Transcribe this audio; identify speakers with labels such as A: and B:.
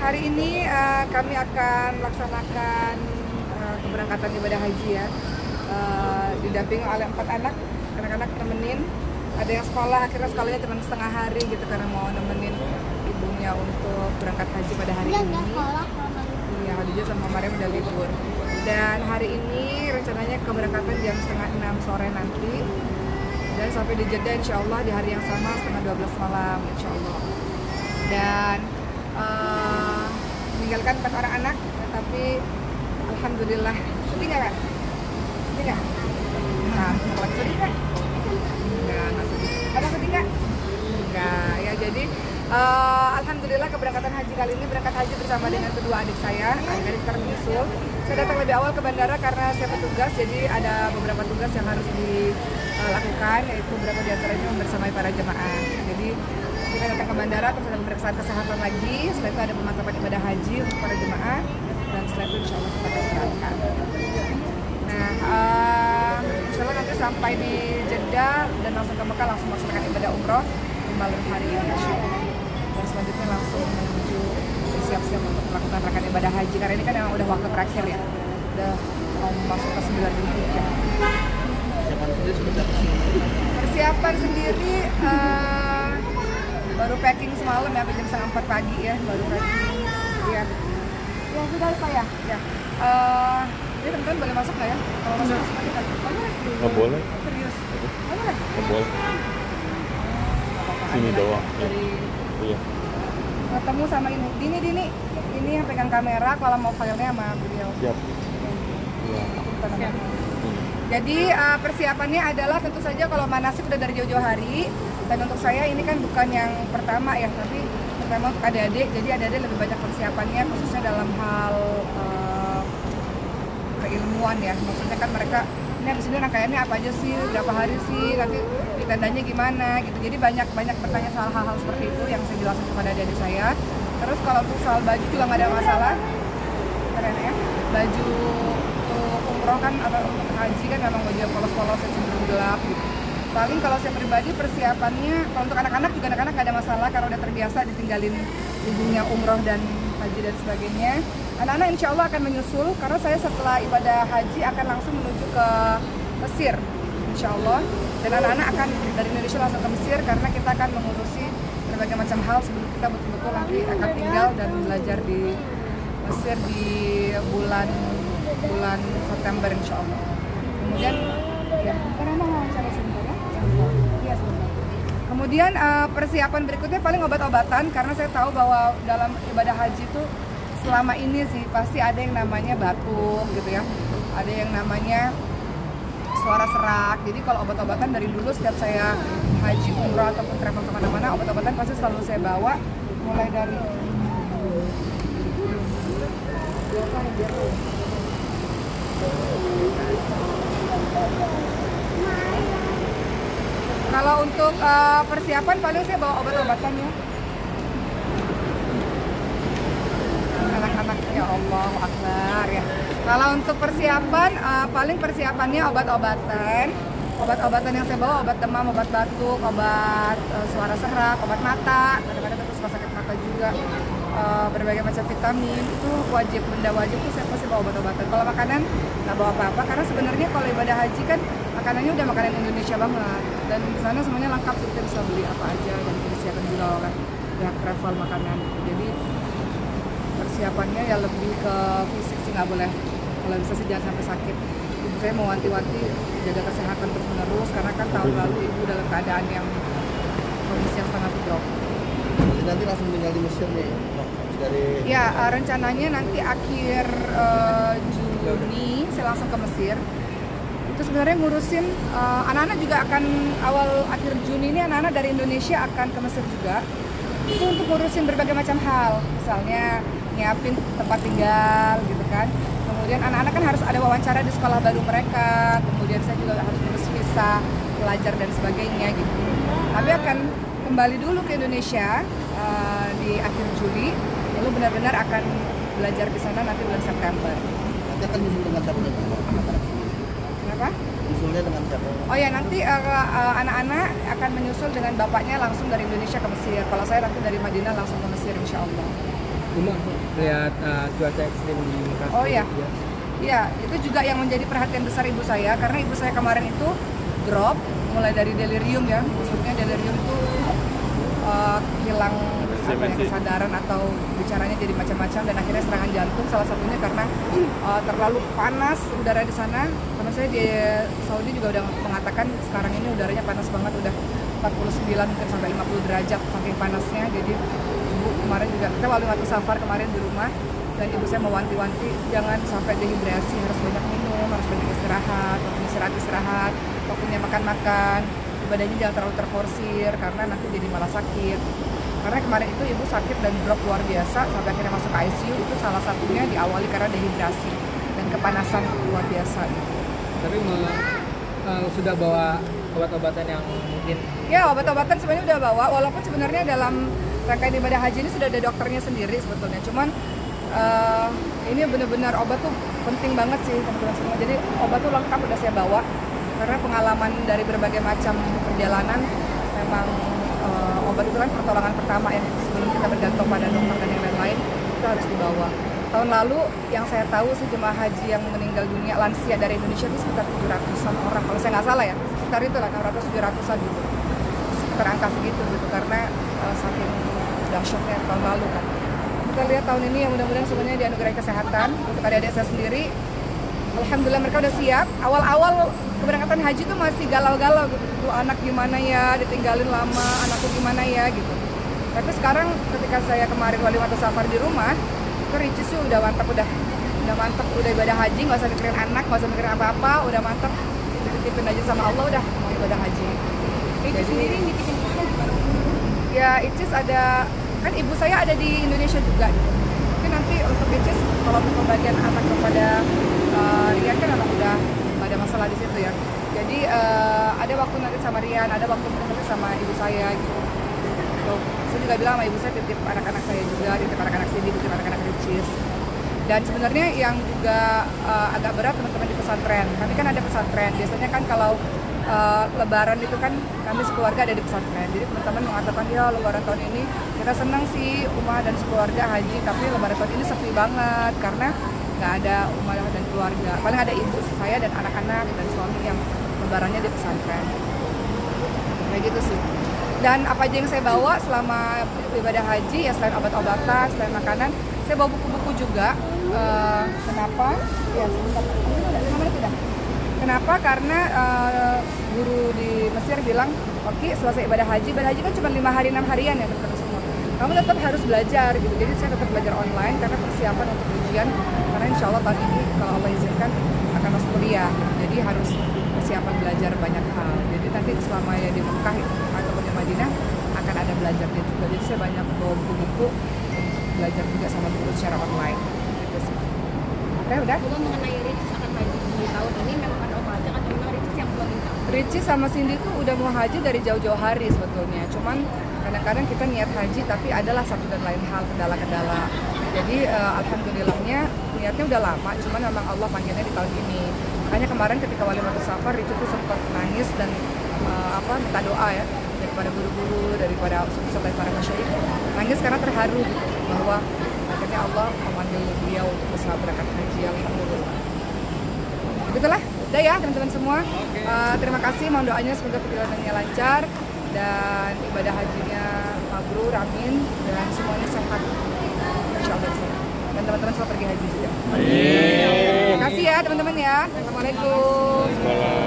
A: Hari ini kami akan melaksanakan keberangkatan ibadah haji ya, didampingi oleh 4 anak-anak nemenin. Ada yang sekolah, akhirnya sekolahnya cuma setengah hari gitu karena mau nemenin ibunya untuk berangkat haji pada hari ini. Iya, Khadijah sama Maryam udah libur. Dan hari ini rencananya keberangkatan jam setengah 6 sore nanti. Dan sampai di Jeddah insya Allah di hari yang sama setengah 12 malam insya Allah. Dan meninggalkan 4 orang anak, tapi alhamdulillah. Sedih nggak, Kak? Sedih nggak? Nah, sedih nggak? Nggak sedih. Ada sedih nggak? Enggak. Ya, jadi alhamdulillah keberangkatan haji kali ini berangkat haji bersama dengan kedua adik saya. Adik-adik menyusul. Saya datang lebih awal ke bandara karena saya petugas, jadi ada beberapa tugas yang harus dilakukan, yaitu beberapa diantaranya membersamai para jemaah. Jadi kita datang ke bandara, terus ada pemeriksaan kesehatan lagi. Setelah itu ada pemantapan ibadah haji untuk para jemaah, dan setelah itu insya Allah kita akan berangkat. Nah, insya Allah nanti sampai di Jeddah dan langsung ke Mekah, langsung melaksanakan ibadah umroh di malam hari ini. Dan selanjutnya langsung menuju bersiap-siap untuk melakukan rangkaian ibadah haji, karena ini kan memang udah waktu terakhir ya, udah mau masuk ke 9 Dzulhijjah. Persiapan sendiri baru packing semalam ya, jam setengah 4 pagi ya, baru packing. Iya. Ya sudah Pak ya. Ya. Ini teman-teman boleh masuk nggak ya? Kalau masuk lagi kan? Boleh.
B: Nggak boleh.
A: Serius? Nggak boleh?
B: Nggak boleh. Sini doang.
A: Dari
B: Iya.
A: ketemu sama Dini. Ini yang pegang kamera, kalau mau filenya sama beliau.
B: Siap. Iya.
A: Siap. Jadi persiapannya adalah tentu saja kalau manasik udah dari jauh-jauh hari. Dan untuk saya ini kan bukan yang pertama ya, tapi pertama untuk adik-adik. Jadi adik-adik lebih banyak persiapannya, khususnya dalam hal keilmuan ya. Maksudnya kan mereka ini habis ini rangkaiannya apa aja sih, berapa hari sih, nanti di tendanya gimana gitu. Jadi banyak bertanya soal hal-hal seperti itu yang saya jelaskan kepada adik-adik saya. Terus kalau untuk soal baju juga nggak ada masalah, keren ya. Baju untuk umroh kan atau untuk haji kan memang baju yang polos-polos yang cenderung gelap gitu. Paling kalau saya pribadi persiapannya, kalau untuk anak-anak juga anak-anak nggak ada masalah karena udah terbiasa ditinggalin ibunya umroh dan haji dan sebagainya. Anak-anak insya Allah akan menyusul karena saya setelah ibadah haji akan langsung menuju ke Mesir insya Allah. Dan anak-anak akan dari Indonesia langsung ke Mesir karena kita akan mengurusi berbagai macam hal sebelum kita betul-betul nanti akan tinggal dan belajar di Mesir di bulan September insya Allah. Kemudian ya, karena mau cara sebentar ya. Iya sebentar. Kemudian persiapan berikutnya paling obat-obatan karena saya tahu bahwa dalam ibadah haji itu selama ini sih pasti ada yang namanya batuk gitu ya, ada yang namanya suara serak. Jadi kalau obat-obatan dari dulu setiap saya haji, umrah ataupun travel kemana-mana, obat-obatan pasti selalu saya bawa, mulai dari kalau untuk persiapan paling saya bawa obat-obatannya. Anak-anak ya Allah Akbar ya. Kalau untuk persiapan paling persiapannya obat-obatan yang saya bawa, obat demam, obat batuk, obat suara serak, obat mata, kadang-kadang terus sakit mata juga, berbagai macam vitamin itu wajib, benda wajib tuh saya pasti bawa obat-obatan. Kalau makanan nggak bawa apa-apa karena sebenarnya kalau ibadah haji kan makanannya udah makanan Indonesia banget dan di sana semuanya lengkap, kita bisa beli apa aja dan disiapkan juga oleh pihak travel makanan. Jadi persiapannya ya lebih ke fisik sih, nggak boleh, kalau bisa sih jangan sampai sakit. Ibu saya mau wanti-wanti jaga kesehatan terus menerus karena kan tahun lalu ibu dalam keadaan yang kondisi yang sangat drop.
C: Nanti langsung tinggal di Mesir nih dari
A: ya rencananya nanti akhir Juni saya langsung ke Mesir. Itu sebenarnya ngurusin anak-anak juga akan akhir Juni ini anak-anak dari Indonesia akan ke Mesir juga. Itu untuk ngurusin berbagai macam hal, misalnya nyiapin tempat tinggal gitu kan. Kemudian anak-anak kan harus ada wawancara di sekolah baru mereka. Kemudian saya juga harus ngurus visa pelajar dan sebagainya gitu. Tapi akan kembali dulu ke Indonesia di akhir Juli, lalu benar-benar akan belajar di sana nanti bulan September.
C: Nanti akan nyusul dengan siapa?
A: Kenapa?
C: Nyusulnya dengan siapa?
A: Oh ya, nanti anak-anak akan menyusul dengan bapaknya langsung dari Indonesia ke Mesir. Kalau saya nanti dari Madinah langsung ke Mesir insya Allah.
B: Uma lihat cuaca ekstrim di Mekah.
A: Oh iya. Iya, itu juga yang menjadi perhatian besar ibu saya, karena ibu saya kemarin itu drop mulai dari delirium ya, maksudnya delirium itu hilang kesadaran atau bicaranya jadi macam-macam, dan akhirnya serangan jantung, salah satunya karena terlalu panas udara di sana. Karena saya di Saudi juga udah mengatakan sekarang ini udaranya panas banget, udah 49 mungkin sampai 50 derajat saking panasnya. Jadi ibu kemarin juga, kita waktu safar kemarin di rumah, dan ibu saya mewanti-wanti jangan sampai dehidrasi, harus banyak minum, harus banyak istirahat, waktunya istirahat, waktunya makan-makan, ibadahnya jangan terlalu terforsir karena nanti jadi malah sakit. Karena kemarin itu ibu sakit dan drop luar biasa sampai akhirnya masuk ke ICU, itu salah satunya diawali karena dehidrasi dan kepanasan luar biasa.
B: Tapi sudah bawa obat-obatan yang mungkin?
A: Ya, obat-obatan sebenarnya udah bawa, walaupun sebenarnya dalam rangkaian ibadah haji ini sudah ada dokternya sendiri sebetulnya. Cuman ini benar-benar obat tuh penting banget sih teman-teman semua. Jadi obat tuh lengkap udah saya bawa karena pengalaman dari berbagai macam perjalanan, memang obat itu kan pertolongan pertama ya sebelum kita bergantung pada dokter dan yang lain-lain, itu harus dibawa. Tahun lalu yang saya tahu sih jemaah haji yang meninggal dunia lansia dari Indonesia itu sekitar 700-an orang kalau saya nggak salah ya, sekitar itu lah 600-700-an gitu, sekitar angka segitu gitu, karena saking dahsyatnya tahun lalu kan. Kita lihat tahun ini ya, mudah-mudahan semuanya dianugerahi kesehatan. Untuk adik-adik saya sendiri, alhamdulillah mereka udah siap. Awal-awal keberangkatan haji tuh masih galau-galau gitu. Tuh anak gimana ya, ditinggalin lama, anakku gimana ya gitu. Tapi sekarang ketika saya kemarin walimatus safar di rumah, itu Ricis udah mantap, udah mantap, udah ibadah haji, nggak usah mikirin anak, nggak usah mikirin apa-apa, udah mantap, dititipin aja sama Allah, udah mau ibadah haji.
D: Ricis sendiri dititipin kemana gimana?
A: Ya Ricis ada, kan ibu saya ada di Indonesia juga gitu. Mungkin nanti untuk Ricis kalau untuk pembagian anak kepada Rian kan anak udah nggak ada masalah di situ ya. Jadi ada waktu nanti sama Rian, ada waktu nanti sama ibu saya gitu. Saya juga bilang sama ibu saya titip anak-anak saya juga, titip anak-anak sini, titip anak-anak Ricis. Dan sebenarnya yang juga agak berat teman-teman di pesantren. Kami kan ada pesantren. Biasanya kan kalau Lebaran itu kan kami sekeluarga ada di pesantren. Jadi teman-teman mengatakan ya Lebaran tahun ini kita senang sih Umah dan sekeluarga haji, tapi Lebaran tahun ini sepi banget karena nggak ada Umah dan keluarga. Paling ada ibu saya dan anak-anak dan suami yang Lebarannya di pesantren. Kayak gitu sih. Dan apa aja yang saya bawa selama ibadah haji ya, selain obat-obatan, selain makanan, saya bawa buku-buku juga. Kenapa? Ya sebentar. Kenapa? Karena guru di Mesir bilang, oke, selesai ibadah haji kan cuma 5 hari 6 harian ya teman-teman semua. Kamu tetap harus belajar gitu. Jadi saya tetap belajar online karena persiapan untuk ujian. Karena insya Allah tahun ini kalau Allah izinkan akan masuk kuliah. Jadi harus persiapan belajar banyak hal. Jadi nanti selama ya di Mekah ataupun di Madinah akan ada belajarnya juga. Jadi saya banyak bawa buku-buku belajar juga sama guru secara online. Gitu sih. Oke, udah.
D: Kalau mengenai Ricis akan haji di tahun ini memang ada pajak atau memang Ricis yang belum minta?
A: Ricis sama Cindy tuh udah mau haji dari jauh-jauh hari sebetulnya. Cuman kadang-kadang kita niat haji tapi adalah satu dan lain hal, kendala-kendala. Jadi alhamdulillahnya niatnya udah lama, cuman memang Allah panggilnya di tahun ini. Makanya kemarin ketika walimatus safar Ricis tuh sempat nangis dan minta doa ya daripada guru-guru, daripada ustaz para masyayikh. Nangis karena terharu gitu, bahwa akhirnya Allah memanggil beliau untuk bisa berangkat haji, alhamdulillah. Begitulah, udah ya teman-teman semua. Terima kasih, mohon doanya semoga perjalanannya lancar dan ibadah hajinya mabrur, amin, dan semuanya sehat, insyaallah. Dan teman-teman semua pergi haji juga. Terima kasih ya teman-teman ya. Assalamualaikum.